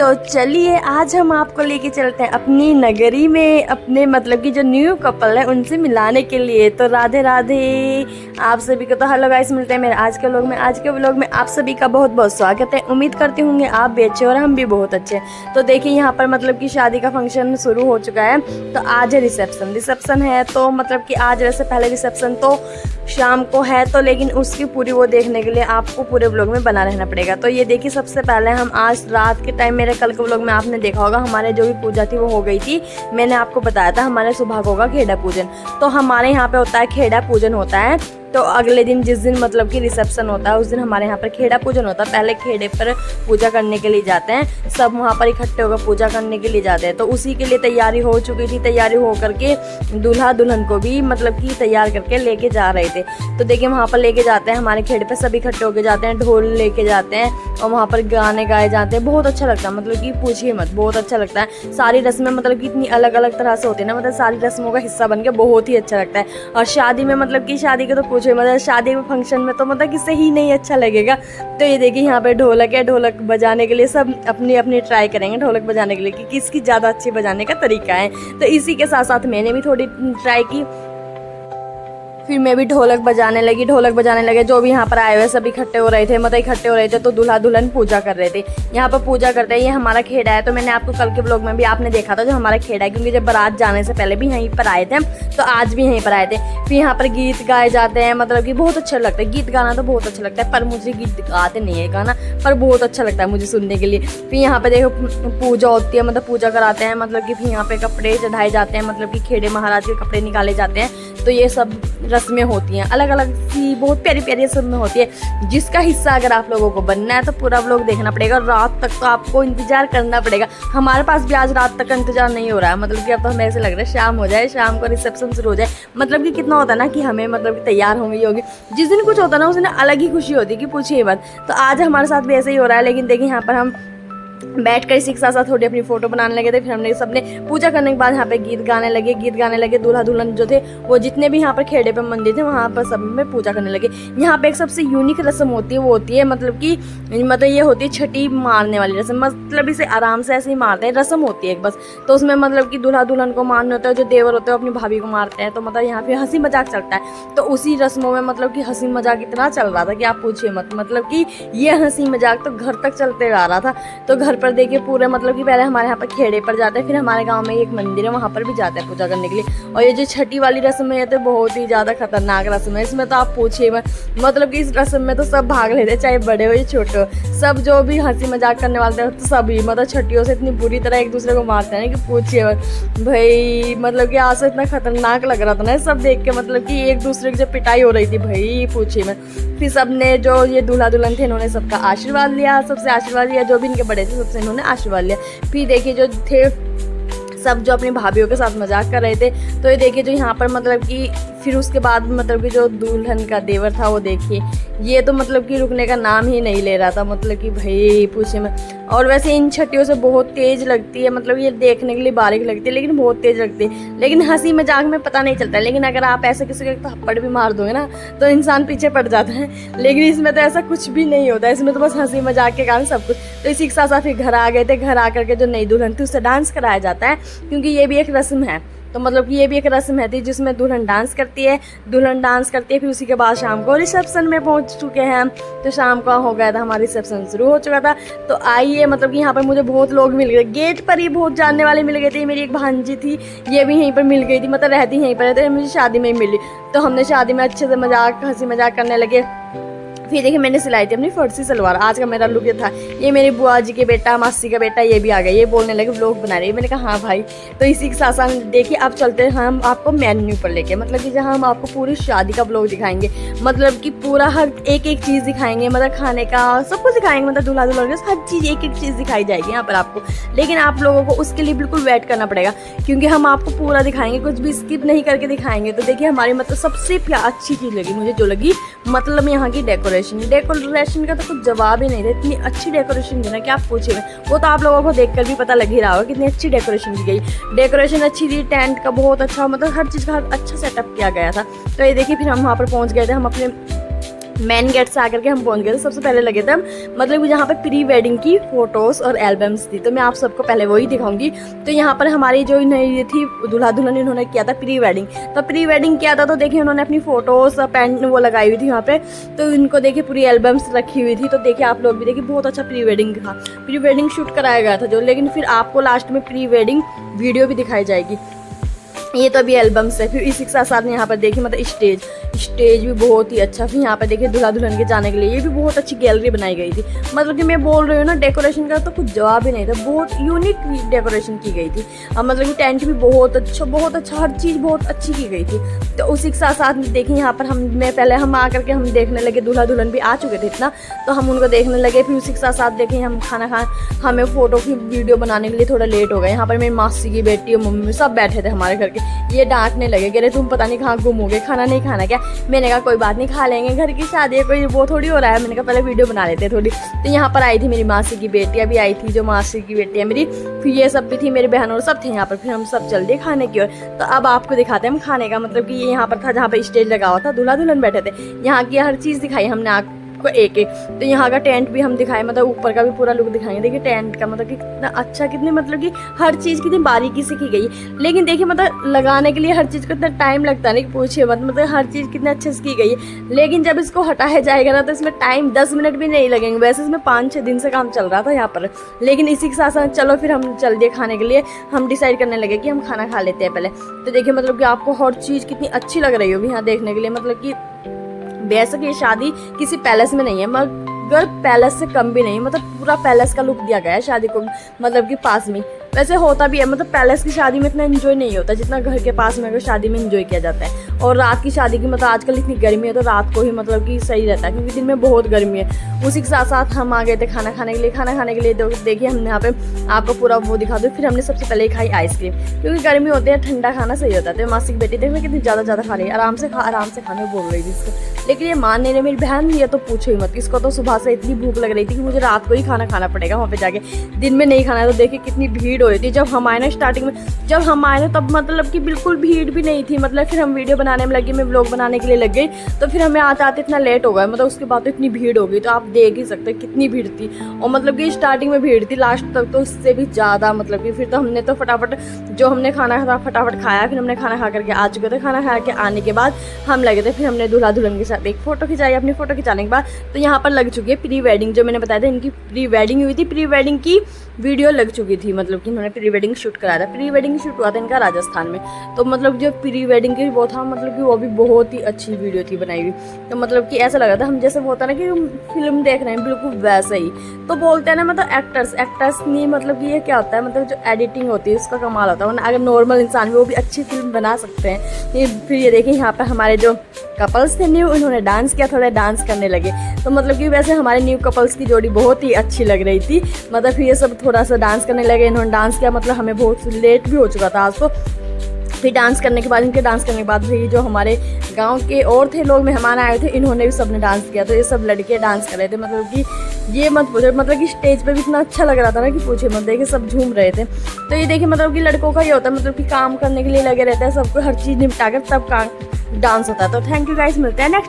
तो चलिए आज हम आपको लेके चलते हैं अपनी नगरी में, अपने मतलब कि जो न्यू कपल है उनसे मिलाने के लिए। तो राधे राधे आप सभी को। तो हेलो गाइस, मिलते हैं मेरे आज के व्लॉग में। आज के व्लॉग में आप सभी का बहुत बहुत स्वागत है। उम्मीद करती होंगे आप भी अच्छे और हम भी बहुत अच्छे। तो देखिए यहाँ पर मतलब कि शादी का फंक्शन शुरू हो चुका है। तो आज है रिसेप्शन है। तो मतलब कि आज वैसे पहले रिसेप्शन तो शाम को है, तो लेकिन उसकी पूरी वो देखने के लिए आपको पूरे व्लॉग में बना रहना पड़ेगा। तो ये देखिए सबसे पहले हम आज रात के टाइम, मेरे कल के व्लॉग में आपने देखा होगा हमारे जो भी पूजा थी वो हो गई थी। मैंने आपको बताया था हमारे सुबह को होगा खेड़ा पूजन। तो हमारे यहाँ पे होता है खेड़ा पूजन होता है। तो अगले दिन जिस दिन मतलब कि रिसेप्शन होता है उस दिन हमारे यहाँ पर खेड़ा पूजन होता है। पहले खेड़े पर पूजा करने के लिए जाते हैं, सब वहाँ पर इकट्ठे होकर पूजा करने के लिए जाते हैं। तो उसी के लिए तैयारी हो चुकी थी। तैयारी हो करके दूल्हा दुल्हन को भी मतलब कि तैयार करके लेके जा रहे थे। तो देखिए वहाँ पर लेके जाते हैं, हमारे खेड़े पर सब इकट्ठे होके जाते हैं, ढोल लेके जाते हैं और वहाँ पर गाने गाए जाते हैं। बहुत अच्छा लगता है, मतलब कि पूछिए मत, बहुत अच्छा लगता है। सारी रस्में मतलब कि इतनी अलग अलग तरह से होती है ना, मतलब सारी रस्मों का हिस्सा बन के बहुत ही अच्छा लगता है। और शादी में मतलब कि शादी के तो पूछिए मतलब शादी में फंक्शन में तो मतलब किससे ही नहीं अच्छा लगेगा। तो ये देखिए यहाँ पे ढोलक है, ढोलक बजाने के लिए सब अपनी अपनी ट्राई करेंगे ढोलक बजाने के लिए कि किसकी ज़्यादा अच्छी बजाने का तरीका है। तो इसी के साथ साथ मैंने भी थोड़ी ट्राई की, फिर मैं भी ढोलक बजाने लगे। जो भी यहाँ पर आए हुए सब इकट्ठे हो रहे थे। तो दूल्हा दुल्हन पूजा कर रहे थे। यहाँ पर पूजा करते हैं, ये हमारा खेड़ा है। तो मैंने आपको कल के ब्लॉग में भी आपने देखा था जो हमारा खेड़ा है, क्योंकि जब बारात जाने से पहले भी यहीं पर आए थे, तो आज भी यहीं पर आए थे। फिर यहाँ पर गीत गाए जाते हैं, मतलब कि बहुत अच्छा लगता है। गीत गाना तो बहुत अच्छा लगता है, पर मुझे गीत गाते नहीं है गाना, पर बहुत अच्छा लगता है मुझे सुनने के लिए। फिर यहाँ पर देखो पूजा होती है, मतलब पूजा कराते हैं, मतलब कि फिर यहाँ पे कपड़े चढ़ाए जाते हैं, मतलब कि खेड़े महाराज के कपड़े निकाले जाते हैं। तो ये सब रस्में होती हैं, अलग अलग सी बहुत प्यारी प्यारी रस्में होती है। जिसका हिस्सा अगर आप लोगों को बनना है तो पूरा व्लॉग देखना पड़ेगा। रात तक तो आपको इंतजार करना पड़ेगा। हमारे पास भी आज रात तक का इंतजार नहीं हो रहा है, मतलब कि अब तो हमें ऐसे लग रहा है शाम हो जाए, शाम को रिसेप्शन शुरू हो जाए। मतलब कि कितना होता है ना कि हमें मतलब कि तैयार होंगे जिस दिन कुछ होता है ना उस दिन अलग ही खुशी होती है कि पूछिए मत। तो आज हमारे साथ भी ऐसे ही हो रहा है। लेकिन देखिए यहाँ पर हम बैठ कर इसी के साथ साथ थोड़ी अपनी फोटो बनाने लगे थे। फिर हमने सबने पूजा करने के बाद यहाँ पे गीत गाने लगे। दूल्हा दुल्हन जो थे वो जितने भी यहाँ पर खेड़े पे मंदिर थे वहाँ पर सब में पूजा करने लगे। यहाँ पे एक सबसे यूनिक रस्म होती है, वो होती है मतलब कि ये होती है छठी मारने वाली रस्म। मतलब इसे आराम से ऐसे ही मारते हैं, रस्म होती है एक बस। तो उसमें मतलब कि दूल्हा दुल्हन को मारने होता है, जो देवर होते हैं अपनी भाभी को मारते हैं। तो मतलब यहाँ पे हंसी मजाक चलता है। तो उसी रस्मों में मतलब कि हंसी मजाक इतना चल रहा था कि आप पूछिए मत। मतलब कि ये हंसी मजाक तो घर तक चलते आ रहा था। तो घर पर देखिए पूरे मतलब कि पहले हमारे यहाँ पर खेड़े पर जाते हैं, फिर हमारे गांव में एक मंदिर है वहाँ पर भी जाते हैं पूजा करने के लिए। और ये जो छठी वाली रस्म है तो बहुत ही ज़्यादा खतरनाक रस्म है। इसमें तो आप पूछिए मत, मतलब कि इस रस्म में तो सब भाग लेते हैं, चाहे बड़े हो या छोटे हो। सब जो भी हंसी मजाक करने वाले हैं तो सभी मतलब छठियों से इतनी बुरी तरह एक दूसरे को मारते हैं कि पूछिए मत भाई। मतलब कि आज से इतना खतरनाक लग रहा था ना सब देख के, मतलब कि एक दूसरे की जो पिटाई हो रही थी भाई पूछिए मत। फिर सबने जो ये दूल्हा दुल्हन थे इन्होंने सबका आशीर्वाद लिया, सबसे आशीर्वाद लिया, जो भी इनके बड़े थे सबसे इन्होंने आशीर्वाद लिया। फिर देखिए जो थे सब जो अपनी भाभीयों के साथ मजाक कर रहे थे। तो ये देखिए जो यहाँ पर मतलब कि फिर उसके बाद मतलब कि जो दुल्हन का देवर था वो देखिए ये तो मतलब कि रुकने का नाम ही नहीं ले रहा था, मतलब कि भाई पूछे मैं। और वैसे इन छठियों से बहुत तेज लगती है, मतलब ये देखने के लिए बारीक लगती है लेकिन बहुत तेज लगती है। लेकिन हंसी मजाक में पता नहीं चलता है। लेकिन अगर आप ऐसे किसी को थप्पड़ भी मार दोगे ना तो इंसान पीछे पड़ जाता है। लेकिन इसमें तो ऐसा कुछ भी नहीं होता है, इसमें तो बस हंसी मजाक के कारण सब कुछ। तो इसी के साथ साथ फिर घर आ गए थे। घर आकर के जो नई दुल्हन थी उससे डांस कराया जाता है, क्योंकि ये भी एक रस्म है। तो मतलब कि ये भी एक रस्म है जिसमें दुल्हन डांस करती है, फिर उसी के बाद शाम को रिसेप्शन में पहुंच चुके हैं हम। तो शाम को हो गया था हमारा रिसेप्शन शुरू हो चुका था। तो आइए मतलब कि यहाँ पर मुझे बहुत लोग मिल गए, गेट पर ही बहुत जानने वाले मिल गए थे। मेरी एक भांजी थी, ये भी यहीं पर मिल गई थी, मतलब रहती यहीं पर रहती, मुझे शादी में ही मिली। तो हमने शादी में अच्छे से हंसी मजाक करने लगे। फिर देखिए मैंने सिलाई थी अपनी फर्सी सलवार। आज का मेरा लुक ये था। ये मेरी बुआ जी के बेटा, मासी का बेटा ये भी आ गया, ये बोलने लगे व्लॉग बना रही है। मैंने कहा हाँ भाई। तो इसी के साथ साथ देखिए अब चलते हैं हम आपको मेन्यू पर लेके, मतलब कि जहाँ हम आपको पूरी शादी का व्लॉग दिखाएंगे, मतलब कि पूरा हर एक एक चीज़ दिखाएंगे, मतलब खाने का सब कुछ दिखाएंगे, मतलब दूल्हा दुल्हन हर चीज़ एक एक चीज़ दिखाई जाएगी यहाँ पर आपको। लेकिन आप लोगों को उसके लिए बिल्कुल वेट करना पड़ेगा, क्योंकि हम आपको पूरा दिखाएंगे, कुछ भी स्किप नहीं करके दिखाएंगे। तो देखिए हमारी मतलब सबसे अच्छी चीज़ लगी मुझे, जो लगी मतलब यहाँ की डेकोरेशन का तो कुछ जवाब ही नहीं था। इतनी अच्छी डेकोरेशन थी ना कि आप पूछिए। वो तो आप लोगों को देखकर भी पता लग ही रहा होगा कितनी अच्छी डेकोरेशन की गई। डेकोरेशन अच्छी थी, टेंट का बहुत अच्छा, मतलब हर चीज़ का अच्छा सेटअप किया गया था। तो ये देखिए फिर हम वहाँ पर पहुँच गए थे। हम अपने मेन गेट से आकर के हम पहुंच गए थे। सबसे पहले लगे थे हम मतलब जहाँ पे प्री वेडिंग की फोटोज़ और एल्बम्स थी, तो मैं आप सबको पहले वही दिखाऊंगी। तो यहाँ पर हमारी जो ये थी दूल्हा दुल्हन, इन्होंने किया था प्री वेडिंग। तो प्री वेडिंग किया था तो देखिए उन्होंने अपनी फ़ोटोज़ पेन वो लगाई हुई थी यहाँ पे, तो इनको देखिए पूरी एल्बम्स रखी हुई थी। तो देखिए आप लोग भी देखिए बहुत अच्छा प्री वेडिंग था, प्री वेडिंग शूट कराया गया था जो, लेकिन फिर आपको लास्ट में प्री वेडिंग वीडियो भी दिखाई जाएगी। ये तो अभी एल्बम्स है। फिर इसी के साथ साथ यहाँ पर देखिए मतलब स्टेज भी बहुत ही अच्छा। फिर यहाँ पर देखिए दूल्हा दुल्हन के जाने के लिए ये भी बहुत अच्छी गैलरी बनाई गई थी। मतलब कि मैं बोल रही हूँ ना, डेकोरेशन का तो कुछ जवाब ही नहीं था, बहुत यूनिक डेकोरेशन की गई थी। मतलब कि टेंट भी बहुत अच्छा, हर चीज़ बहुत अच्छी की गई थी। तो उसी के साथ साथ देखिए यहाँ पर हम आकर के हम देखने लगे, दूल्हा दुल्हन भी आ चुके थे इतना, तो हम उनको देखने लगे। फिर उसी के साथ साथ देखिए हम हमें फ़ोटो की वीडियो बनाने के लिए थोड़ा लेट हो गए। यहाँ पर मेरी मासी की बेटी और मम्मी सब बैठे थे हमारे घर के, ये डांटने लगे, कह रहे तुम पता नहीं कहाँ गुम हो गए, खाना नहीं खाना क्या। मैंने कहा कोई बात नहीं, खा लेंगे, घर की शादी है, कोई वो थोड़ी हो रहा है। मैंने कहा पहले वीडियो बना लेते थोड़ी। तो यहाँ पर आई थी मेरी मासी की बेटियाँ भी आई थी, जो मासी की बेटी है मेरी, फिर ये सब भी थी, मेरे बहन और सब थे यहाँ पर। फिर हम सब चल दिए खाने की ओर। तो अब आपको दिखाते हैं हम खाने का, मतलब कि ये यहाँ पर था जहाँ पर स्टेज लगा हुआ था, दूल्हा दुल्हन बैठे थे, यहाँ की हर चीज़ दिखाई हमने आपको एक। तो यहाँ का टेंट भी हम दिखाए, मतलब ऊपर का भी पूरा लुक दिखाएंगे। देखिए टेंट का मतलब कि कितना अच्छा, कितने मतलब कि हर चीज़ कितनी बारीकी से की गई। लेकिन देखिए मतलब लगाने के लिए हर चीज़ को इतना टाइम लगता है, नहीं पूछिए मत, मतलब हर चीज़ कितने अच्छे से की गई है। लेकिन जब इसको हटाया जाएगा ना तो इसमें टाइम 10 मिनट भी नहीं लगेंगे। वैसे इसमें 5-6 दिन से काम चल रहा था यहाँ पर। लेकिन इसी के साथ साथ चलो फिर हम चल दिए खाने के लिए। हम डिसाइड करने लगे कि हम खाना खा लेते हैं पहले। तो देखिए मतलब कि आपको हर चीज़ कितनी अच्छी लग रही होगी यहाँ देखने के लिए। मतलब कि बेशक ये शादी किसी पैलेस में नहीं है, मगर पैलेस से कम भी नहीं, मतलब पूरा पैलेस का लुक दिया गया है शादी को, मतलब कि पास में। वैसे होता भी है, मतलब पैलेस की शादी में इतना एंजॉय नहीं होता जितना घर के पास में अगर शादी में एंजॉय किया जाता है। और रात की शादी की मतलब आजकल इतनी गर्मी है तो रात को ही मतलब कि सही रहता है, क्योंकि दिन में बहुत गर्मी है। उसी के साथ साथ हम आ गए थे खाना खाने के लिए। खाना खाने के लिए देखिए हमने यहाँ पे आपको पूरा वो दिखा दो। फिर हमने सबसे पहले खाई आइसक्रीम, क्योंकि गर्मी होती है, ठंडा खाना सही होता है। तो मासी की बेटी देखने कितनी ज़्यादा खा रही है, आराम से खाने बोल रही थी इसको, लेकिन ये मान नहीं रही। मेरी बहन ये तो पूछो ही मत, इसको तो सुबह से इतनी भूख लग रही थी कि मुझे रात को ही खाना खाना पड़ेगा वहाँ पे जाके, दिन में नहीं खाना है। तो देखिए कितनी भीड़ हो रही थी। जब हम आए ना स्टार्टिंग में, जब हम आए ना तब मतलब कि बिल्कुल भीड़ भी नहीं थी। मतलब फिर हम वीडियो बनाने में लगी, मैं व्लॉग बनाने के लिए लग गई, तो फिर हमें आते आते इतना लेट हो गया। मतलब उसके बाद तो इतनी भीड़ हो गई, तो आप देख ही सकते कितनी भीड़ थी। और मतलब कि स्टार्टिंग में भीड़ थी, लास्ट तक तो इससे भी ज़्यादा। मतलब कि फिर तो हमने तो फटाफट जो हमने खाना था फटाफट खाया। फिर हमने खाना खा करके आ चुके थे। खाना खा के आने के बाद हम लगे थे, फिर हमने दूल्हा दुल्हन के साथ एक फ़ोटो खिंचाई। अपनी फ़ोटो खिंचाने के बाद तो यहाँ पर लग चुकी है प्री वेडिंग, जो मैंने बताया था इनकी प्री वेडिंग हुई थी। प्री वेडिंग की वीडियो लग चुकी थी, मतलब कि इन्होंने प्री वेडिंग शूट कराया था। प्री वेडिंग शूट हुआ था इनका राजस्थान में। तो मतलब जो प्री वेडिंग की वो था, मतलब कि वो भी बहुत ही अच्छी वीडियो थी बनाई हुई। तो मतलब कि ऐसा लगा था हम जैसे होता ना कि हम फिल्म देख रहे हैं, बिल्कुल वैसा ही। तो बोलते हैं ना मतलब एक्टर्स नहीं, मतलब कि ये क्या होता है, मतलब जो एडिटिंग होती है उसका कमाल होता है। वरना अगर नॉर्मल इंसान भी वो भी अच्छी फिल्म बना सकते हैं। फिर ये देखिए यहाँ पर हमारे जो कपल्स थे न्यू, उन्होंने डांस किया, थोड़ा डांस करने लगे। तो मतलब कि वैसे हमारे न्यू कपल्स की जोड़ी बहुत ही अच्छी लग रही थी। मतलब फिर ये सब थोड़ा सा डांस करने लगे, इन्होंने डांस किया। मतलब हमें बहुत लेट भी हो चुका था आज तो। फिर डांस करने के बाद, इनके डांस करने के बाद भी जो हमारे गांव के और थे लोग मेहमान आए थे, इन्होंने भी सबने डांस किया। तो ये सब लड़के डांस कर रहे थे। मतलब कि ये मत पूछो, मतलब कि स्टेज पे भी इतना अच्छा लग रहा था ना कि पूछे मत। देखिए सब झूम रहे थे। तो ये देखिए मतलब कि लड़कों का ये होता है, मतलब कि काम करने के लिए लगे रहते हैं, सबको हर चीज़ निपटा कर तब काम डांस होता है। तो थैंक यू गाइस, मिलते हैं नेक्स्ट।